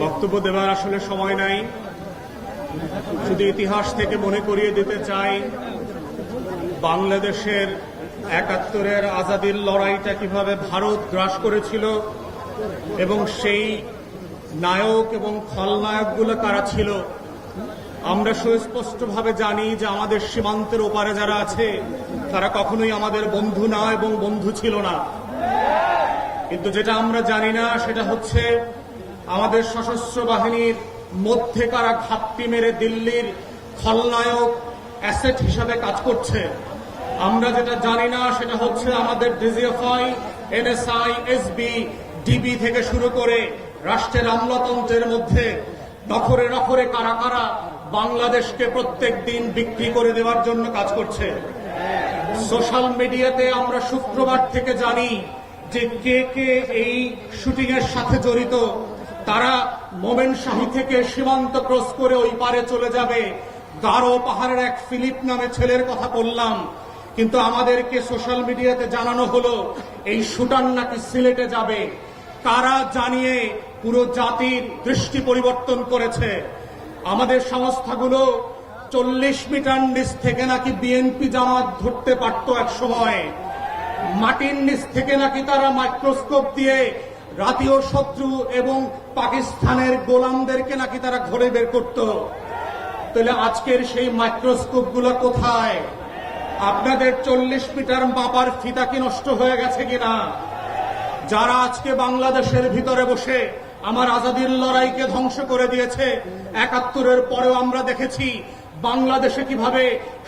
বক্তব্য দেওয়ার আসলে সময় নাই। শুধু ইতিহাস থেকে মনে করিয়ে দিতে চাই বাংলাদেশের ৭১-এর আজাদির লড়াইটা কিভাবে ভারত গ্রাস করেছিল এবং সেই নায়ক এবং খলনায়কগুলো কারা ছিল। আমরা সুস্পষ্টভাবে জানি যে আমাদের সীমান্তের ওপারে যারা আছে তারা কখনোই আমাদের বন্ধু না এবং বন্ধু ছিল না। কিন্তু যেটা আমরা জানি না সেটা হচ্ছে আমাদের সশস্ত্র বাহিনীর মধ্যে কারা ঘাপটি মেরে দিল্লির খলনায়ক অ্যাসেট হিসাবে কাজ করছে। আমরা যেটা জানি না সেটা হচ্ছে আমাদের ডিজিএফআই, এনএসআই, এসবি, ডিবি থেকে শুরু করে রাষ্ট্রের আমলাতন্ত্রের মধ্যে নখরে নখরে কারা কারা বাংলাদেশকে প্রত্যেক দিন বিক্রি করে দেওয়ার জন্য কাজ করছে। সোশ্যাল মিডিয়াতে আমরা শুক্রবার থেকে জানি যে কে কে এই শুটিং এর সাথে জড়িত। তারা মোমেনশাহী থেকে সীমান্ত ক্রস করে ওই পারে চলে যাবে। গারো পাহাড়ের এক ফিলিপ নামে ছেলের কথা বললাম, কিন্তু আমাদেরকে সোশ্যাল মিডিয়াতে জানানো হলো এই শুটার নাকি সিলেটে যাবে। কারা জানিয়ে পুরো জাতির দৃষ্টি পরিবর্তন করেছে। আমাদের সংস্থাগুলো ৪০ মিটার নিচ থেকে নাকি বিএনপি জামাত ধরতে পারত এক সময়। মাটির নিচ থেকে নাকি তারা মাইক্রোস্কোপ দিয়ে জাতীয় শত্রু এবং পাকিস্তানের গোলামদেরকে নাকি তারা ঘরে বের করত। তাহলে আজকের সেই মাইক্রোস্কোপগুলো কোথায়? আপনাদের ৪০ মিটার মাপার ফিতা কি নষ্ট হয়ে গেছে কিনা? যারা আজকে বাংলাদেশের ভিতরে বসে আমার আজাদির লড়াইকে ধ্বংস করে দিয়েছে, ৭১-এর পরেও আমরা দেখেছি বাংলাদেশে কিভাবে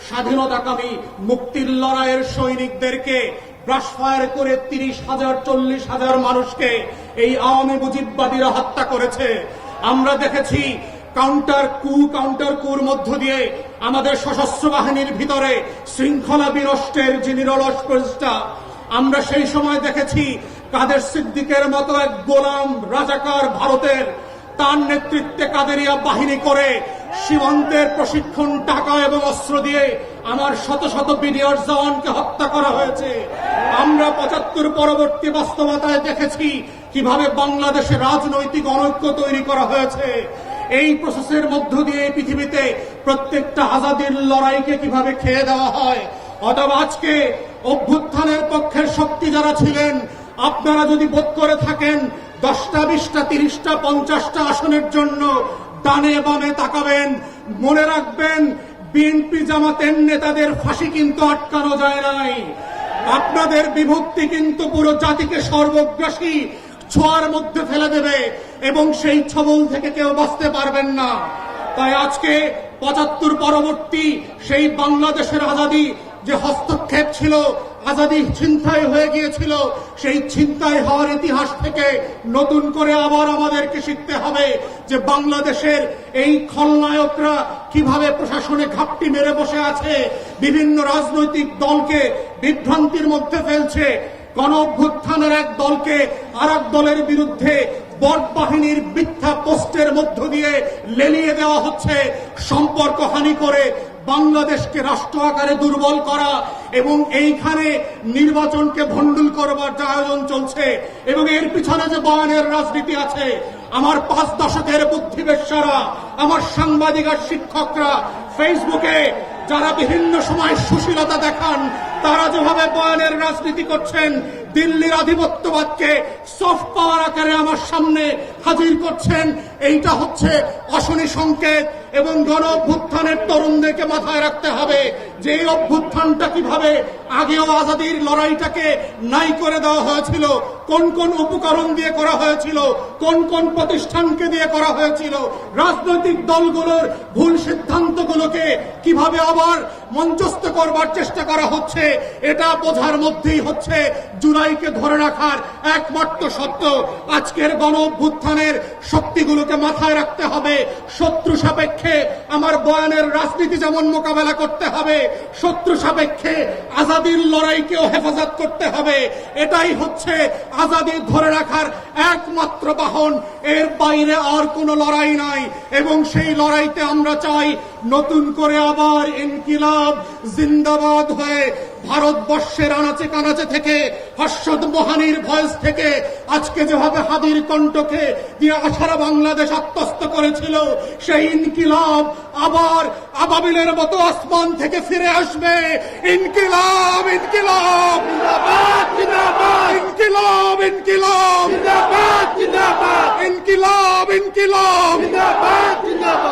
স্বাধীনতাকামী মুক্তির লড়াইয়ের সৈনিকদেরকে ব্রাশফায়ার করে ৩০,০০০ ৪০,০০০ মানুষকে এই আওয়ামী মুজিববাদীরা হত্যা করেছে। আমরা দেখেছি কাউন্টার কুর মধ্য দিয়ে আমাদের সশস্ত্র বাহিনীর ভিতরে শৃঙ্খলা বিনষ্টের যে নিরলস প্রচেষ্টা। আমরা সেই সময় দেখেছি কাদের সিদ্দিকের মতো এক গোলাম রাজাকার ভারতের, তার নেতৃত্বে কাদেরিয়া বাহিনী করে সীমান্তের প্রশিক্ষণ, টাকা এবং অস্ত্র দিয়ে আমার শত শত বিডিআর জওয়ানকে হত্যা করা হয়েছে। আমরা ৭৫ পরবর্তী বাস্তবতায় দেখেছি কিভাবে বাংলাদেশে রাজনৈতিক অনৈক্য তৈরি করা হয়েছে। এই প্রসেসের মধ্য দিয়ে পৃথিবীতে প্রত্যেকটা আজাদির লড়াইকে কিভাবে খেয়ে দেওয়া হয়। অথবা আজকে অভ্যুত্থানের পক্ষের শক্তি যারা ছিলেন, আপনারা যদি বোধ করে থাকেন ১০টা ২০টা ৩০টা ৫০টা আসনের জন্য ডানে বামে তাকাবেন, মনে রাখবেন বিএনপি জামাতের নেতাদের ফাঁসি কিন্তু আটকানো যায় নাই। আপনাদের বিভক্তি কিন্তু পুরো জাতিকে সর্বগ্রাসী ছোঁয়ার মধ্যে ফেলে দেবে এবং সেই ছবল থেকে কেউ বাঁচতে পারবেন না। তাই আজকে ৭৫ পরবর্তী সেই বাংলাদেশের আজাদী যে হস্তক্ষেপ ছিল, আজাদী ছিনতাই হয়ে গিয়েছিল, সেই ছিনতাই হওয়ার ইতিহাস থেকে নতুন করে আবার আমাদেরকে শিখতে হবে যে বাংলাদেশের এই খলনায়করা কিভাবে প্রশাসনে ঘাপটি মেরে বসে আছে, বিভিন্ন রাজনৈতিক দলকে বিভ্রান্তির মধ্যে ফেলছে। গণ অভ্যুত্থানের এক দলকে আর এক দলের বিরুদ্ধে বট বাহিনীর মিথ্যা পোস্টের মধ্য দিয়ে লেলিয়ে দেওয়া হচ্ছে, সম্পর্ক হানি করে বাংলাদেশকে রাষ্ট্র আকারে দুর্বল করা এবং এইখানে নির্বাচনকে ভণ্ডুল করবার যে আয়োজন চলছে এবং এর পিছনে যে বয়ানের রাজনীতি আছে। আমার ৫ দশকের বুদ্ধিবেশ্বরা, আমার সাংবাদিক আর শিক্ষকরা ফেসবুকে যারা বিভিন্ন সময় সুশীলতা দেখান, তারা যেভাবে বয়ানের রাজনীতি করছেন, দিল্লির আধিপত্যবাদকে সফট পাওয়ার আকারে আমার সামনে হাজির করছেন, এইটা হচ্ছে অশনি সংকেত। এবং গণ অভ্যুত্থানের তরুণদেরকে মাথায় রাখতে হবে যে এই অভ্যুত্থানটা কিভাবে আগেও আজাদির লড়াইটাকে নাই করে দেওয়া হয়েছিল, কোন কোন উপকরণ দিয়ে করা হয়েছিল, কোন কোন প্রতিষ্ঠানকে দিয়ে করা হয়েছিল, রাজনৈতিক দলগুলোর ভুল সিদ্ধান্তগুলোকে কিভাবে আবার মঞ্চস্থ করবার চেষ্টা করা হচ্ছে। এটা বোঝার মধ্যেই হচ্ছে জুলাইকে ধরে রাখার একমাত্র সত্য। আজকের গণ অভ্যুত্থানের শক্তিগুলোকে মাথায় রাখতে হবে। শত্রু সাপেক্ষে আমার বয়ানের রাজনীতি যেমন মোকাবেলা করতে হবে, শত্রু সাপেক্ষে আজাদির লড়াইকেও হেফাজত করতে হবে। এটাই হচ্ছে আজাদি ধরে রাখার একমাত্র বাহন। এর বাইরে আর কোনো লড়াই নাই এবং সেই লড়াইতে আমরা চাই নতুন করে আবার ইনকিলাব জিন্দাবাদ হয়ে ভারতবর্ষের আনাচে কানাচে থেকে হর্ষদ মোহানির ভয়েস থেকে আজকে যেভাবে হাদির কণ্ঠকে দিয়ে সারা বাংলাদেশ আত্মস্থ করেছিল, সেই ইনকিলাব আবার আবাবিলের মতো আসমান থেকে ফিরে আসবে। ইনকিলাব, ইনকিলাব, জিন্দাবাদ জিন্দাবাদ ইনকিলাব, ইনকিলাব, জিন্দাবাদ জিন্দাবাদ ইনকিলাব, ইনকিলাব। জিন্দাবাদ জিন্দাবাদ